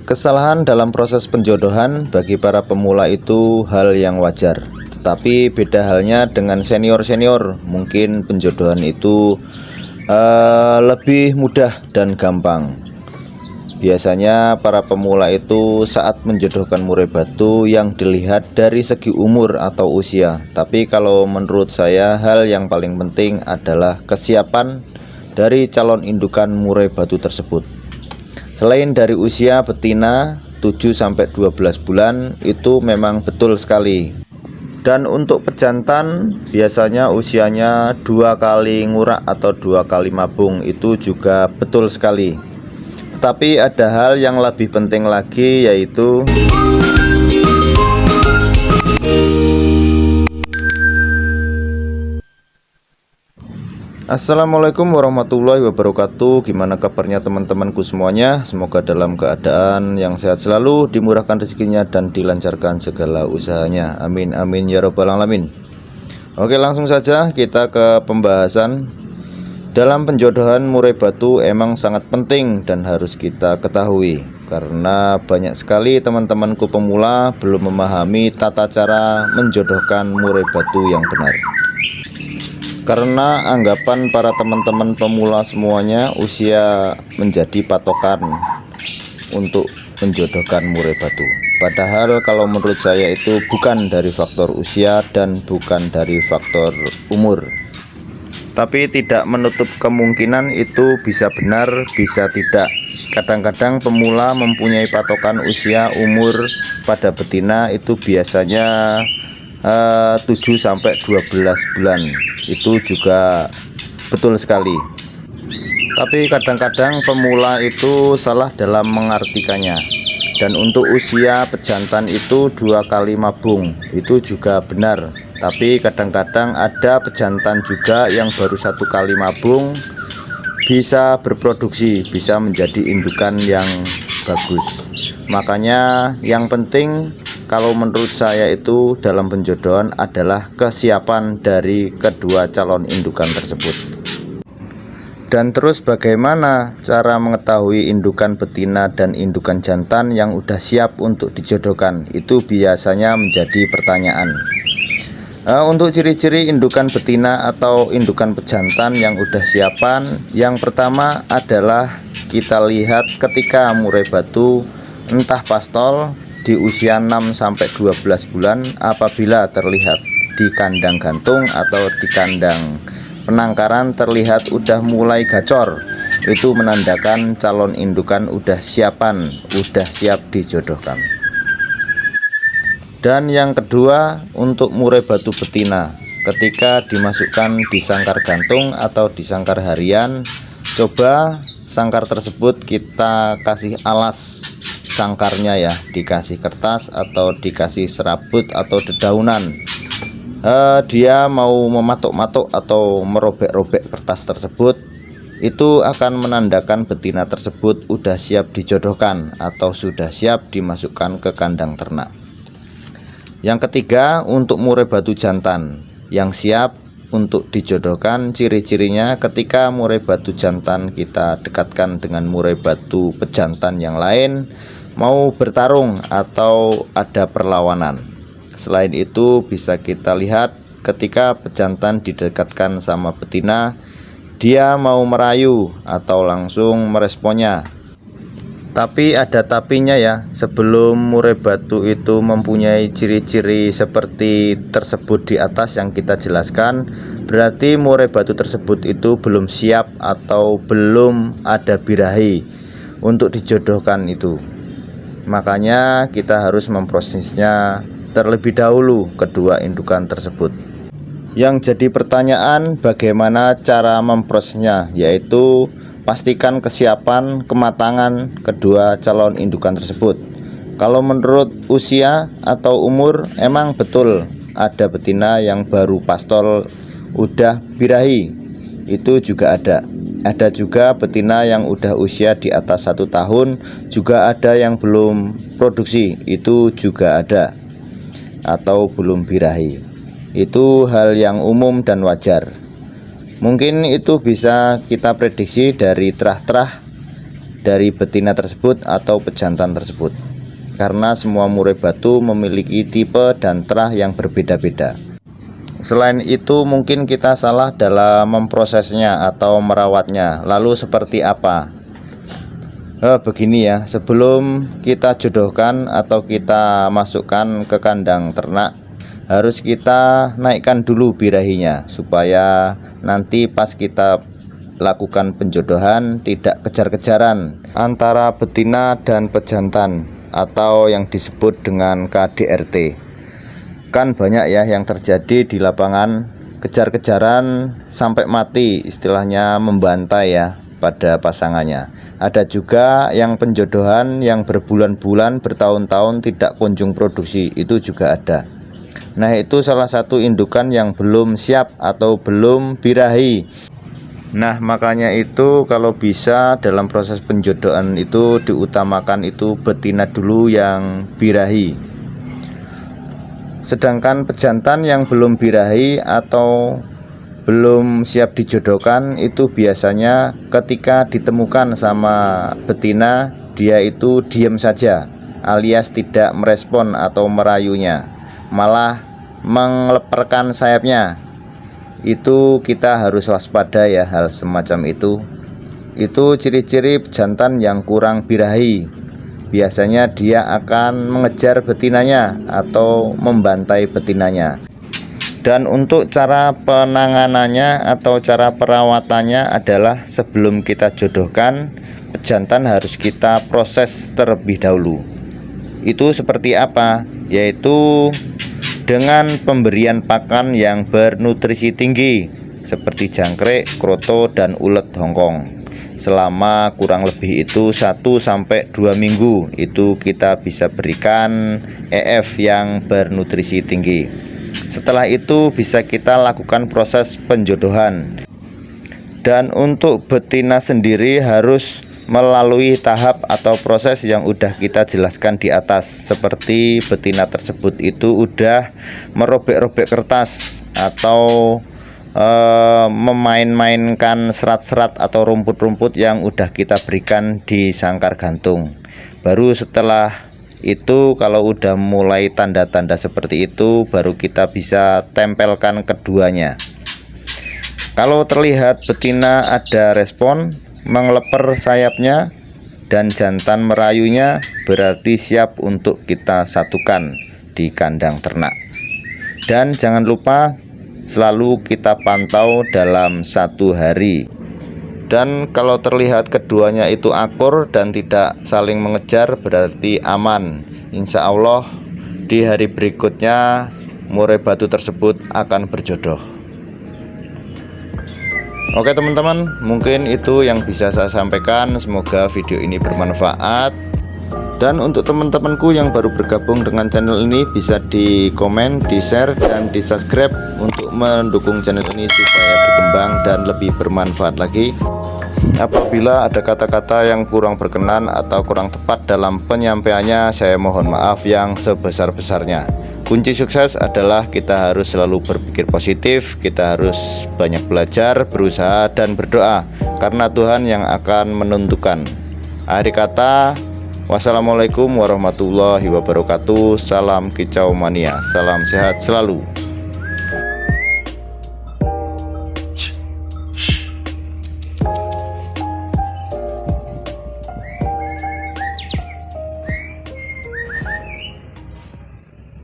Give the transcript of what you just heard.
Kesalahan dalam proses penjodohan bagi para pemula itu hal yang wajar. Tetapi beda halnya dengan senior-senior. Mungkin penjodohan itu lebih mudah dan gampang. Biasanya para pemula itu saat menjodohkan murai batu yang dilihat dari segi umur atau usia. Tapi kalau menurut saya hal yang paling penting adalah kesiapan dari calon indukan murai batu tersebut. Selain dari usia betina 7-12 bulan itu memang betul sekali. Dan untuk pejantan biasanya usianya 2 kali ngurak atau 2 kali mabung itu juga betul sekali. Tetapi ada hal yang lebih penting lagi, yaitu Assalamualaikum warahmatullahi wabarakatuh. Gimana kabarnya teman-temanku semuanya? Semoga dalam keadaan yang sehat selalu, dimurahkan rezekinya dan dilancarkan segala usahanya. Amin amin ya robbal alamin. Oke, langsung saja kita ke pembahasan. Dalam penjodohan murai batu emang sangat penting dan harus kita ketahui, karena banyak sekali teman-temanku pemula belum memahami tata cara menjodohkan murai batu yang benar. Karena anggapan para teman-teman pemula semuanya usia menjadi patokan untuk menjodohkan murai batu. Padahal kalau menurut saya itu bukan dari faktor usia dan bukan dari faktor umur. Tapi tidak menutup kemungkinan itu bisa benar, bisa tidak. Kadang-kadang pemula mempunyai patokan usia umur pada betina itu biasanya 7-12 bulan. Itu juga betul sekali. Tapi kadang-kadang pemula itu salah dalam mengartikannya. Dan untuk usia pejantan itu 2 kali mabung, itu juga benar. Tapi kadang-kadang ada pejantan juga yang baru 1 kali mabung bisa berproduksi, bisa menjadi indukan yang bagus. Makanya yang penting kalau menurut saya itu dalam penjodohan adalah kesiapan dari kedua calon indukan tersebut. Dan terus bagaimana cara mengetahui indukan betina dan indukan jantan yang udah siap untuk dijodohkan? Itu biasanya menjadi pertanyaan. Untuk ciri-ciri indukan betina atau indukan pejantan yang udah siapan, yang pertama adalah kita lihat ketika murai batu entah pastol di usia 6-12 bulan, apabila terlihat di kandang gantung atau di kandang penangkaran terlihat udah mulai gacor, itu menandakan calon indukan udah siap dijodohkan. Dan yang kedua, untuk murai batu betina, ketika dimasukkan di sangkar gantung atau di sangkar harian, coba sangkar tersebut kita kasih alas sangkarnya ya, dikasih kertas atau dikasih serabut atau dedaunan. Dia mau mematuk-matuk atau merobek-robek kertas tersebut, itu akan menandakan betina tersebut udah siap dijodohkan atau sudah siap dimasukkan ke kandang ternak. Yang ketiga, untuk murai batu jantan yang siap untuk dijodohkan, ciri-cirinya ketika murai batu jantan kita dekatkan dengan murai batu pejantan yang lain, mau bertarung atau ada perlawanan. Selain itu bisa kita lihat ketika pejantan didekatkan sama betina, dia mau merayu atau langsung meresponnya. Tapi ada tapinya ya, sebelum murai batu itu mempunyai ciri-ciri seperti tersebut di atas yang kita jelaskan, berarti murai batu tersebut itu belum siap atau belum ada birahi untuk dijodohkan itu. Makanya kita harus memprosesnya terlebih dahulu kedua indukan tersebut. Yang jadi pertanyaan, bagaimana cara memprosesnya, yaitu pastikan kesiapan, kematangan kedua calon indukan tersebut. Kalau menurut usia atau umur, emang betul ada betina yang baru pastol udah birahi, itu juga ada. Ada juga betina yang udah usia di atas 1 tahun, juga ada yang belum produksi, itu juga ada, atau belum birahi. Itu hal yang umum dan wajar. Mungkin itu bisa kita prediksi dari terah-terah dari betina tersebut atau pejantan tersebut, karena semua murai batu memiliki tipe dan terah yang berbeda-beda. Selain itu mungkin kita salah dalam memprosesnya atau merawatnya. Lalu seperti apa? Begini ya, sebelum kita jodohkan atau kita masukkan ke kandang ternak, harus kita naikkan dulu birahinya, supaya nanti pas kita lakukan penjodohan tidak kejar-kejaran antara betina dan pejantan atau yang disebut dengan KDRT. Kan banyak ya yang terjadi di lapangan, kejar-kejaran sampai mati, istilahnya membantai ya pada pasangannya. Ada juga yang penjodohan yang berbulan-bulan, bertahun-tahun tidak kunjung produksi, itu juga ada. Nah, itu salah satu indukan yang belum siap atau belum birahi. Nah, makanya itu kalau bisa dalam proses penjodohan itu diutamakan itu betina dulu yang birahi. Sedangkan pejantan yang belum birahi atau belum siap dijodohkan itu biasanya ketika ditemukan sama betina, dia itu diam saja alias tidak merespon atau merayunya, malah mengeleparkan sayapnya. Itu kita harus waspada ya hal semacam itu. Itu ciri-ciri pejantan yang kurang birahi. Biasanya dia akan mengejar betinanya atau membantai betinanya. Dan untuk cara penanganannya atau cara perawatannya adalah sebelum kita jodohkan, pejantan harus kita proses terlebih dahulu. Itu seperti apa? Yaitu dengan pemberian pakan yang bernutrisi tinggi seperti jangkrik, kroto, dan ulet Hongkong. Selama kurang lebih itu 1-2 minggu itu kita bisa berikan EF yang bernutrisi tinggi. Setelah itu bisa kita lakukan proses penjodohan. Dan untuk betina sendiri harus melalui tahap atau proses yang udah kita jelaskan di atas. Seperti betina tersebut itu udah merobek-robek kertas atau memain-mainkan serat-serat atau rumput-rumput yang udah kita berikan di sangkar gantung. Baru setelah itu kalau udah mulai tanda-tanda seperti itu baru kita bisa tempelkan keduanya. Kalau terlihat betina ada respon mengeleper sayapnya dan jantan merayunya, berarti siap untuk kita satukan di kandang ternak. Dan jangan lupa selalu kita pantau dalam 1 hari. Dan kalau terlihat keduanya itu akur dan tidak saling mengejar, berarti aman. Insya Allah di hari berikutnya murai batu tersebut akan berjodoh. Oke teman-teman, mungkin itu yang bisa saya sampaikan. Semoga video ini bermanfaat. Dan untuk teman-temanku yang baru bergabung dengan channel ini, bisa di komen, di share, dan di subscribe untuk mendukung channel ini supaya berkembang dan lebih bermanfaat lagi. Apabila ada kata-kata yang kurang berkenan atau kurang tepat dalam penyampaiannya, saya mohon maaf yang sebesar-besarnya. Kunci sukses adalah kita harus selalu berpikir positif, kita harus banyak belajar, berusaha, dan berdoa, karena Tuhan yang akan menentukan. Akhir kata, wassalamualaikum warahmatullahi wabarakatuh. Salam kicau mania, salam sehat selalu.